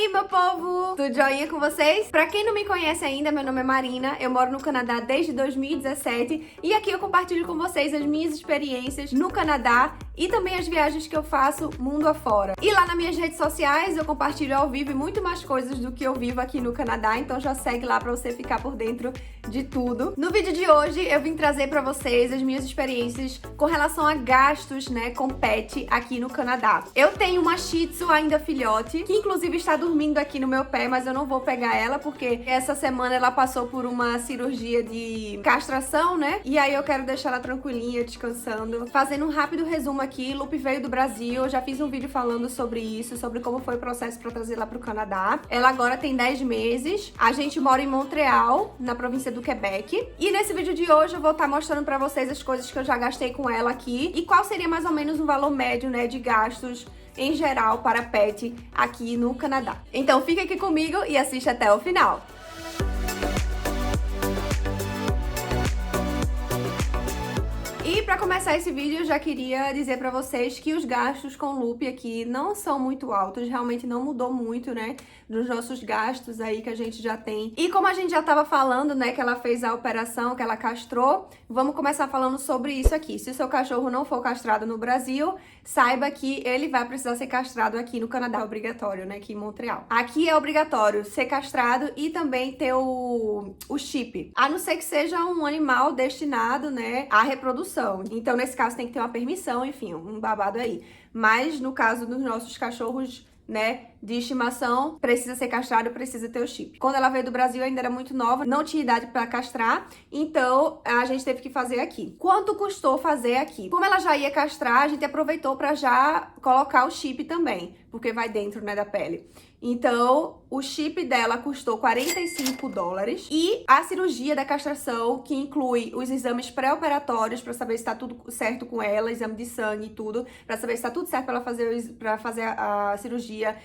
aí, meu povo? Tudo joinha com vocês? Pra quem não me conhece ainda, meu nome é Marina, eu moro no Canadá desde 2017 e aqui eu compartilho com vocês as minhas experiências no Canadá e também as viagens que eu faço mundo afora. E lá nas minhas redes sociais eu compartilho ao vivo muito mais coisas do que eu vivo aqui no Canadá, então já segue lá pra você ficar por dentro de tudo. No vídeo de hoje eu vim trazer pra vocês as minhas experiências com relação a gastos, né, com pet aqui no Canadá. Eu tenho uma Shih Tzu ainda filhote, que inclusive está dormindo aqui no meu pé, mas eu não vou pegar ela porque essa semana ela passou por uma cirurgia de castração, né? E aí eu quero deixar ela tranquilinha, descansando. Fazendo um rápido resumo aqui, Lupe veio do Brasil, eu já fiz um vídeo falando sobre isso, sobre como foi o processo para trazer ela pro Canadá. Ela agora tem 10 meses, a gente mora em Montreal, na província do Quebec. E nesse vídeo de hoje eu vou estar mostrando para vocês as coisas que eu já gastei com ela aqui e qual seria mais ou menos um valor médio, né, de gastos em geral para pet aqui no Canadá. Então fica aqui comigo e assiste até o final. E para começar esse vídeo, eu já queria dizer para vocês que os gastos com Lupe aqui não são muito altos, realmente não mudou muito, né, dos nossos gastos aí que a gente já tem. E como a gente já tava falando, né, que ela fez a operação, que ela castrou, vamos começar falando sobre isso aqui. Se o seu cachorro não for castrado no Brasil, saiba que ele vai precisar ser castrado aqui no Canadá, obrigatório, né, aqui em Montreal. Aqui é obrigatório ser castrado e também ter o chip, a não ser que seja um animal destinado, né, à reprodução. Então, nesse caso, tem que ter uma permissão, enfim, um babado aí. Mas, no caso dos nossos cachorros, né, de estimação, precisa ser castrado, precisa ter o chip. Quando ela veio do Brasil, ainda era muito nova, não tinha idade para castrar, então a gente teve que fazer aqui. Quanto custou fazer aqui? Como ela já ia castrar, a gente aproveitou para já colocar o chip também, porque vai dentro, né, da pele. Então, o chip dela custou $45 e a cirurgia da castração, que inclui os exames pré-operatórios para saber se tá tudo certo com ela, exame de sangue e tudo, para saber se tá tudo certo para fazer a cirurgia.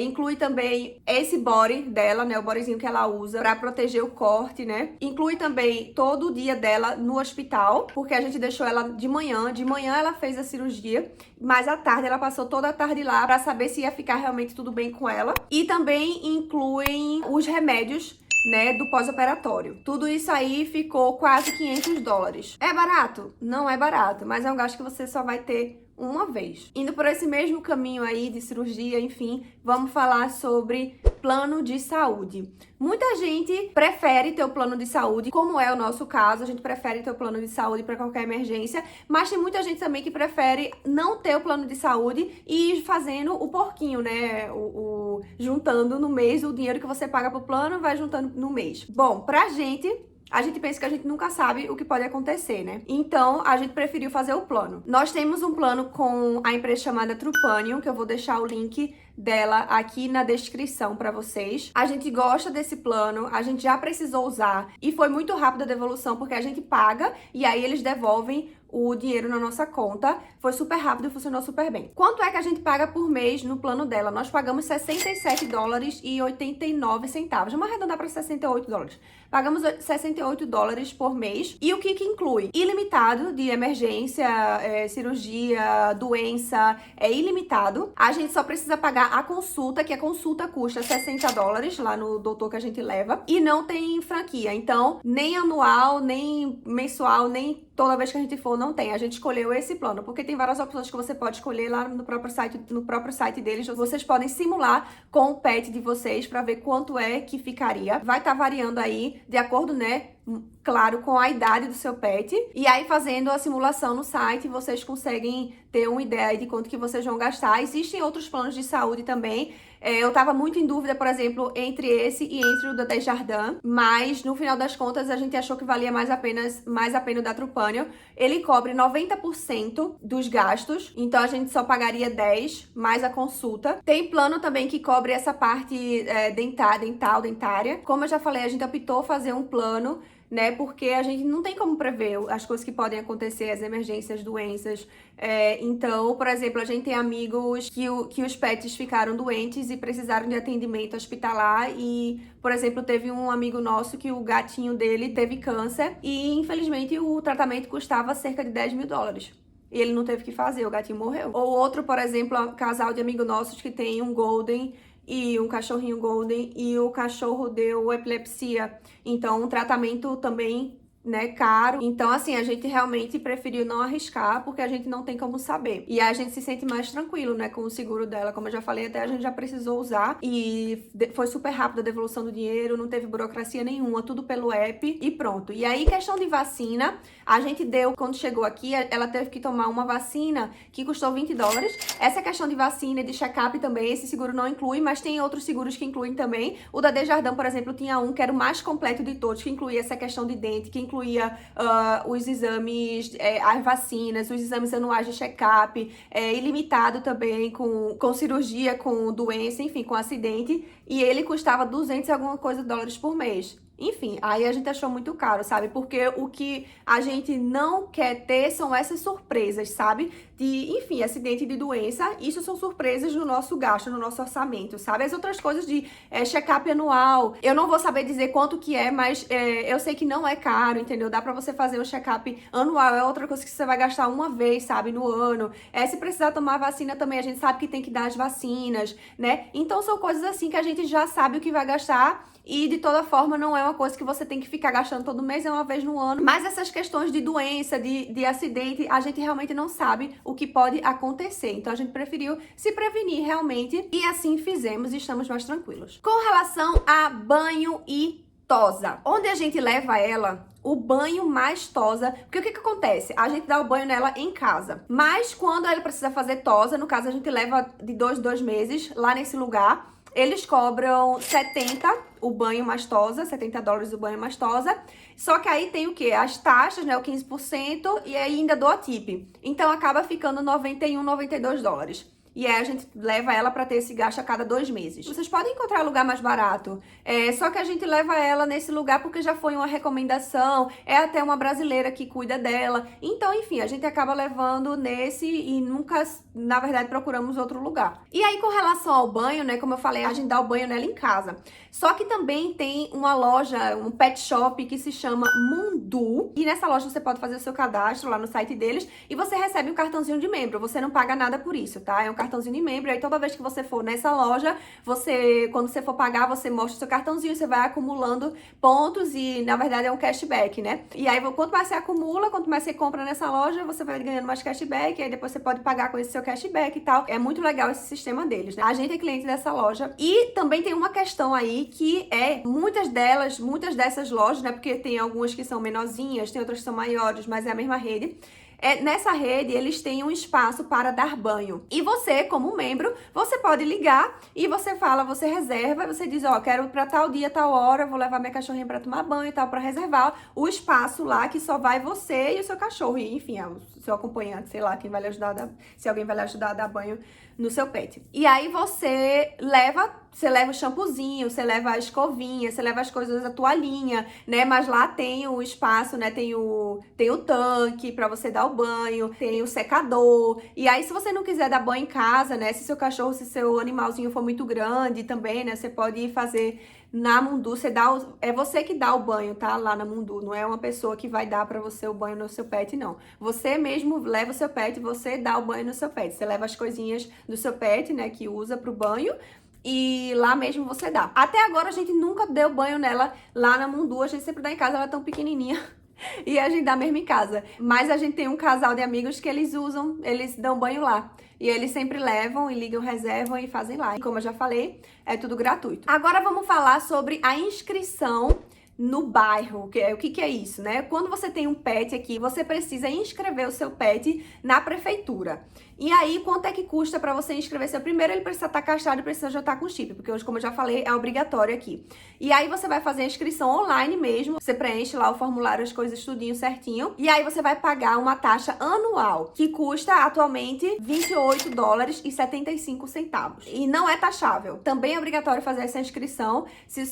Inclui também esse body dela, né, o bodyzinho que ela usa para proteger o corte, né? Inclui também todo o dia dela no hospital, porque a gente deixou ela de manhã. De manhã ela fez a cirurgia, mas à tarde ela passou toda a tarde lá para saber se ia ficar realmente tudo bem com ela. E também incluem os remédios, né, do pós-operatório. Tudo isso aí ficou quase $500. É barato? Não é barato, mas é um gasto que você só vai ter uma vez. Indo por esse mesmo caminho aí de cirurgia, enfim, vamos falar sobre plano de saúde. Muita gente prefere ter o plano de saúde, como é o nosso caso, a gente prefere ter o plano de saúde para qualquer emergência, mas tem muita gente também que prefere não ter o plano de saúde e ir fazendo o porquinho, né, juntando no mês o dinheiro que você paga pro plano, vai juntando no mês. Bom, pra gente, a gente pensa que a gente nunca sabe o que pode acontecer, né? Então, a gente preferiu fazer o plano. Nós temos um plano com a empresa chamada Trupanion, que eu vou deixar o link dela aqui na descrição pra vocês. A gente gosta desse plano, a gente já precisou usar e foi muito rápido a devolução, porque a gente paga e aí eles devolvem o dinheiro na nossa conta. Foi super rápido e funcionou super bem. Quanto é que a gente paga por mês no plano dela? Nós pagamos $67,89. Vamos arredondar para $68. Pagamos $68 por mês. E o que inclui? Ilimitado de emergência, cirurgia, doença, é ilimitado. A gente só precisa pagar a consulta, que a consulta custa $60 lá no doutor que a gente leva. E não tem franquia. Então, nem anual, nem mensual, nem toda vez que a gente for, não tem. A gente escolheu esse plano, porque tem várias opções que você pode escolher lá no próprio site deles. Vocês podem simular com o pet de vocês para ver quanto é que ficaria. Vai estar variando aí de acordo, né, claro, com a idade do seu pet. E aí, fazendo a simulação no site, vocês conseguem ter uma ideia de quanto que vocês vão gastar. Existem outros planos de saúde também. Eu tava muito em dúvida, por exemplo, entre esse e entre o da Desjardins, mas no final das contas a gente achou que valia mais a pena o da Trupanion. Ele cobre 90% dos gastos, então a gente só pagaria 10 mais a consulta. Tem plano também que cobre essa parte dentária. Como eu já falei, a gente optou fazer um plano, né, porque a gente não tem como prever as coisas que podem acontecer, as emergências, doenças. Então, por exemplo, a gente tem amigos que os pets ficaram doentes e precisaram de atendimento hospitalar e, por exemplo, teve um amigo nosso que o gatinho dele teve câncer e, infelizmente, o tratamento custava cerca de $10.000. E ele não teve que fazer, o gatinho morreu. Ou outro, por exemplo, um casal de amigos nossos que tem um Golden e um cachorrinho Golden, e o cachorro deu epilepsia, então um tratamento também, né, caro. Então, assim, a gente realmente preferiu não arriscar, porque a gente não tem como saber. E a gente se sente mais tranquilo, né, com o seguro dela. Como eu já falei, até a gente já precisou usar e foi super rápido a devolução do dinheiro, não teve burocracia nenhuma, tudo pelo app e pronto. E aí, questão de vacina, a gente deu, quando chegou aqui, ela teve que tomar uma vacina que custou $20. Essa questão de vacina e de check-up também, esse seguro não inclui, mas tem outros seguros que incluem também. O da Desjardins, por exemplo, tinha um que era o mais completo de todos, que incluía essa questão de dente, que incluía os exames, as vacinas, os exames anuais de check-up, ilimitado também com cirurgia, com doença, enfim, com acidente, e ele custava 200 e alguma coisa dólares por mês. Enfim, aí a gente achou muito caro, sabe? Porque o que a gente não quer ter são essas surpresas, sabe? De, enfim, acidente de doença, isso são surpresas no nosso gasto, no nosso orçamento, sabe? As outras coisas de check-up anual, eu não vou saber dizer quanto que é, mas eu sei que não é caro, entendeu? Dá pra você fazer um check-up anual, é outra coisa que você vai gastar uma vez, sabe? No ano. Se precisar tomar vacina também, a gente sabe que tem que dar as vacinas, né? Então são coisas assim que a gente já sabe o que vai gastar. E de toda forma não é uma coisa que você tem que ficar gastando todo mês, é uma vez no ano. Mas essas questões de doença, de acidente, a gente realmente não sabe o que pode acontecer. Então a gente preferiu se prevenir realmente e assim fizemos e estamos mais tranquilos. Com relação a banho e tosa, onde a gente leva ela, o banho mais tosa, porque o que acontece? A gente dá o banho nela em casa, mas quando ela precisa fazer tosa, no caso a gente leva de 2 meses lá nesse lugar. Eles cobram 70 o banho mais tosa, $70 o banho mais tosa. Só que aí tem o quê? As taxas, né? O 15% e aí ainda dou a tip. Então acaba ficando 91, $92. E aí a gente leva ela pra ter esse gasto a cada 2 meses. Vocês podem encontrar lugar mais barato. Só que a gente leva ela nesse lugar porque já foi uma recomendação. É até uma brasileira que cuida dela. Então, enfim, a gente acaba levando nesse e nunca, na verdade, procuramos outro lugar. E aí, com relação ao banho, né? Como eu falei, a gente dá o banho nela em casa. Só que também tem uma loja, um pet shop que se chama Mundu. E nessa loja você pode fazer o seu cadastro lá no site deles e você recebe um cartãozinho de membro. Você não paga nada por isso, tá? É um cartãozinho de membro, aí toda vez que você for nessa loja, quando você for pagar, você mostra o seu cartãozinho, você vai acumulando pontos e, na verdade, é um cashback, né? E aí, quanto mais você acumula, quanto mais você compra nessa loja, você vai ganhando mais cashback, aí depois você pode pagar com esse seu cashback e tal. É muito legal esse sistema deles, né? A gente é cliente dessa loja. E também tem uma questão aí que muitas dessas lojas, né? Porque tem algumas que são menorzinhas, tem outras que são maiores, mas é a mesma rede. Nessa rede, eles têm um espaço para dar banho. E você, como membro, você pode ligar e você fala, você reserva, você diz, ó, quero pra tal dia, tal hora, vou levar minha cachorrinha pra tomar banho e tal, pra reservar o espaço lá que só vai você e o seu cachorro. E, enfim, é o seu acompanhante, sei lá, quem vai lhe ajudar, se alguém vai lhe ajudar a dar banho no seu pet. E aí você leva o shampoozinho, você leva a escovinha, você leva as coisas, a toalhinha, né? Mas lá tem o espaço, né? Tem o tanque pra você dar o banho, tem o secador. E aí, se você não quiser dar banho em casa, né? Se seu animalzinho for muito grande também, né? Você pode ir fazer na Mundu, é você que dá o banho, tá? Lá na Mundu, não é uma pessoa que vai dar pra você o banho no seu pet, não. Você mesmo leva o seu pet, você dá o banho no seu pet. Você leva as coisinhas do seu pet, né, que usa pro banho, e lá mesmo você dá. Até agora a gente nunca deu banho nela lá na Mundu, a gente sempre dá em casa, ela é tão pequenininha. E a gente dá mesmo em casa. Mas a gente tem um casal de amigos que eles dão banho lá. E eles sempre levam e ligam, reservam e fazem lá. E como eu já falei, é tudo gratuito. Agora vamos falar sobre a inscrição no bairro. O que é isso, né? Quando você tem um pet aqui, você precisa inscrever o seu pet na prefeitura. E aí, quanto é que custa pra você inscrever seu? Primeiro, ele precisa estar cadastrado e precisa já estar com chip, porque hoje, como eu já falei, é obrigatório aqui. E aí, você vai fazer a inscrição online mesmo, você preenche lá o formulário, as coisas tudinho certinho, e aí você vai pagar uma taxa anual, que custa atualmente $28,75. E não é taxável. Também é obrigatório fazer essa inscrição. Se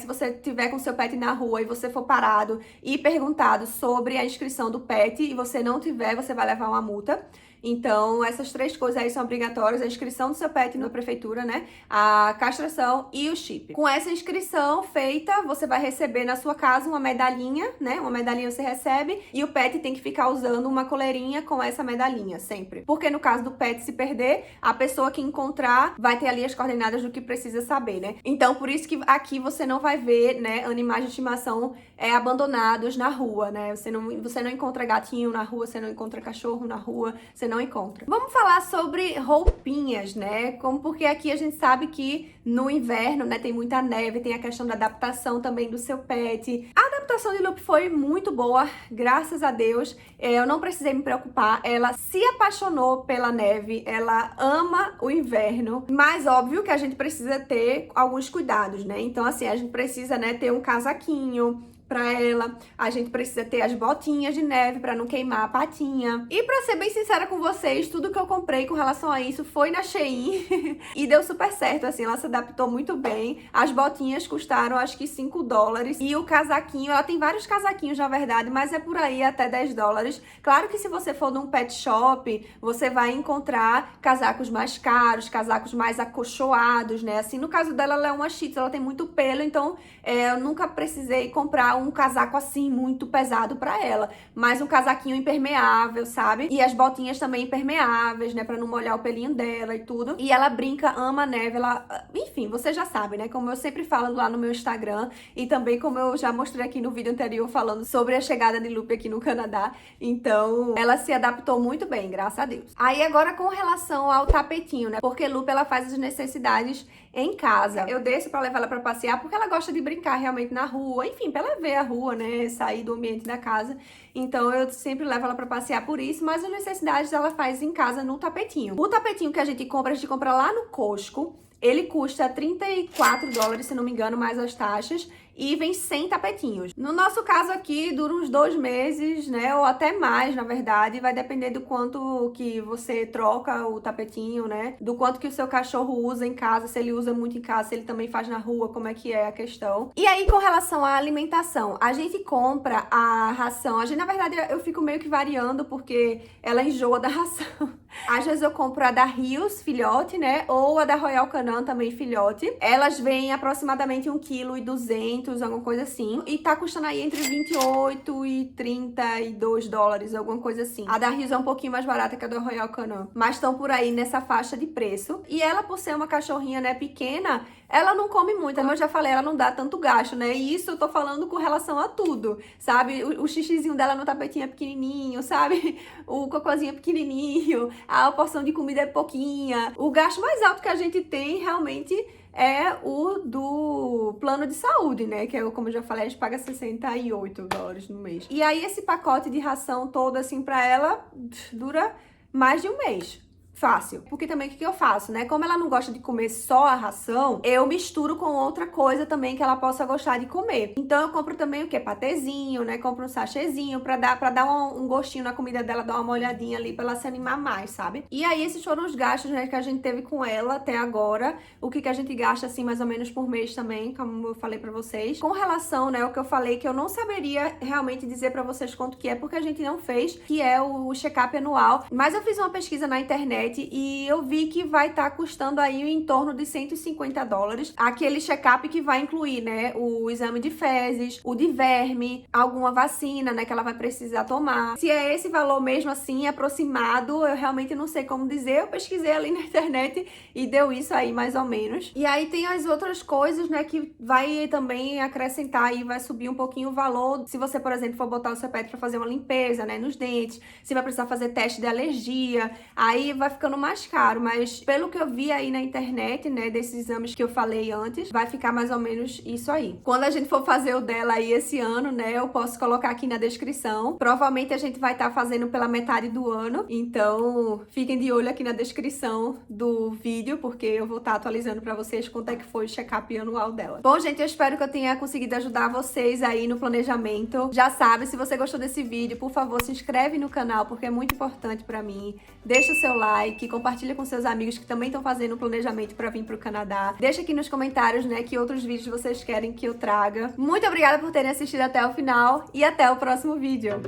você tiver com seu pet na rua e você for parado e perguntado sobre a inscrição do pet e você não tiver, você vai levar uma multa. Então, essas 3 coisas aí são obrigatórias: a inscrição do seu pet na prefeitura, né? A castração e o chip. Com essa inscrição feita, você vai receber na sua casa uma medalhinha, né? Uma medalhinha você recebe e o pet tem que ficar usando uma coleirinha com essa medalhinha sempre. Porque no caso do pet se perder, a pessoa que encontrar vai ter ali as coordenadas do que precisa saber, né? Então, por isso que aqui você não vai ver, né, animais de estimação abandonados na rua, né? Você não encontra gatinho na rua, você não encontra cachorro na rua, você não encontra. Vamos falar sobre roupinhas, né? Porque aqui a gente sabe que no inverno, né, tem muita neve, tem a questão da adaptação também do seu pet. A adaptação de Lupe foi muito boa, graças a Deus. Eu não precisei me preocupar. Ela se apaixonou pela neve, ela ama o inverno, mas óbvio que a gente precisa ter alguns cuidados, né? Então, assim, a gente precisa, né, ter um casaquinho pra ela, a gente precisa ter as botinhas de neve pra não queimar a patinha. E pra ser bem sincera com vocês, tudo que eu comprei com relação a isso foi na Shein e deu super certo, assim, ela se adaptou muito bem. As botinhas custaram acho que $5 e o casaquinho, ela tem vários casaquinhos na verdade, mas é por aí até $10. Claro que se você for num pet shop, você vai encontrar casacos mais caros, casacos mais acolchoados, né? Assim, no caso dela, ela é uma Shih Tzu, ela tem muito pelo, então eu nunca precisei comprar um casaco assim muito pesado pra ela, mas um casaquinho impermeável, sabe? E as botinhas também impermeáveis, né, pra não molhar o pelinho dela e tudo. E ela brinca, ama a neve, ela, enfim, você já sabe, né, como eu sempre falo lá no meu Instagram e também como eu já mostrei aqui no vídeo anterior falando sobre a chegada de Lupe aqui no Canadá. Então, ela se adaptou muito bem, graças a Deus. Aí agora com relação ao tapetinho, né, porque Lupe ela faz as necessidades em casa. Eu desço pra levar ela pra passear porque ela gosta de brincar realmente na rua, enfim, pra ela ver a rua, né, sair do ambiente da casa. Então eu sempre levo ela pra passear por isso, mas as necessidades ela faz em casa no tapetinho. O tapetinho que a gente compra lá no Costco. Ele custa $34, se não me engano, mais as taxas, e vem 100 tapetinhos. No nosso caso aqui, dura uns 2 meses, né, ou até mais, na verdade, vai depender do quanto que você troca o tapetinho, né, do quanto que o seu cachorro usa em casa, se ele usa muito em casa, se ele também faz na rua, como é que é a questão. E aí, com relação à alimentação, a gente compra a ração, na verdade, eu fico meio que variando, porque ela enjoa da ração. Às vezes eu compro a da Rios, filhote, né, ou a da Royal Canin, também filhote. Elas vêm aproximadamente 1,2 kg, alguma coisa assim. E tá custando aí entre 28 e 32 dólares, alguma coisa assim. A da Rios é um pouquinho mais barata que a da Royal Canin, mas estão por aí nessa faixa de preço. E ela, por ser uma cachorrinha, né, pequena, ela não come muito, como eu já falei, ela não dá tanto gasto, né? E isso eu tô falando com relação a tudo, sabe? O xixizinho dela no tapetinho é pequenininho, sabe? O cocôzinho é pequenininho, a porção de comida é pouquinha. O gasto mais alto que a gente tem realmente é o do plano de saúde, né? Que é, como eu já falei, a gente paga $68 no mês. E aí esse pacote de ração todo, assim, pra ela, dura mais de um mês. Fácil. Porque também o que eu faço, né? Como ela não gosta de comer só a ração, eu misturo com outra coisa também que ela possa gostar de comer. Então eu compro também o quê? Patezinho, né? Compro um sachêzinho pra dar um gostinho na comida dela, dar uma olhadinha ali pra ela se animar mais, sabe? E aí esses foram os gastos, né, que a gente teve com ela até agora. O que a gente gasta, assim, mais ou menos por mês também, como eu falei pra vocês. Com relação, né, o que eu falei que eu não saberia realmente dizer pra vocês quanto que é, porque a gente não fez, que é o check-up anual. Mas eu fiz uma pesquisa na internet e eu vi que vai estar custando aí em torno de $150. Aquele check-up que vai incluir, né, o exame de fezes, o de verme, alguma vacina, né, que ela vai precisar tomar. Se é esse valor mesmo assim, aproximado, eu realmente não sei como dizer. Eu pesquisei ali na internet e deu isso aí mais ou menos. E aí tem as outras coisas, né, que vai também acrescentar e vai subir um pouquinho o valor. Se você, por exemplo, for botar o seu pet pra fazer uma limpeza, né, nos dentes, você vai precisar fazer teste de alergia, aí vai ficando mais caro, mas pelo que eu vi aí na internet, né, desses exames que eu falei antes, vai ficar mais ou menos isso aí. Quando a gente for fazer o dela aí esse ano, né, eu posso colocar aqui na descrição. Provavelmente a gente vai estar fazendo pela metade do ano, então fiquem de olho aqui na descrição do vídeo, porque eu vou estar atualizando pra vocês quanto é que foi o check-up anual dela. Bom, gente, eu espero que eu tenha conseguido ajudar vocês aí no planejamento. Já sabe, se você gostou desse vídeo, por favor, se inscreve no canal, porque é muito importante pra mim. Deixa o seu like, compartilha com seus amigos que também estão fazendo o planejamento para vir para o Canadá. Deixa aqui nos comentários, né, que outros vídeos vocês querem que eu traga. Muito obrigada por terem assistido até o final e até o próximo vídeo.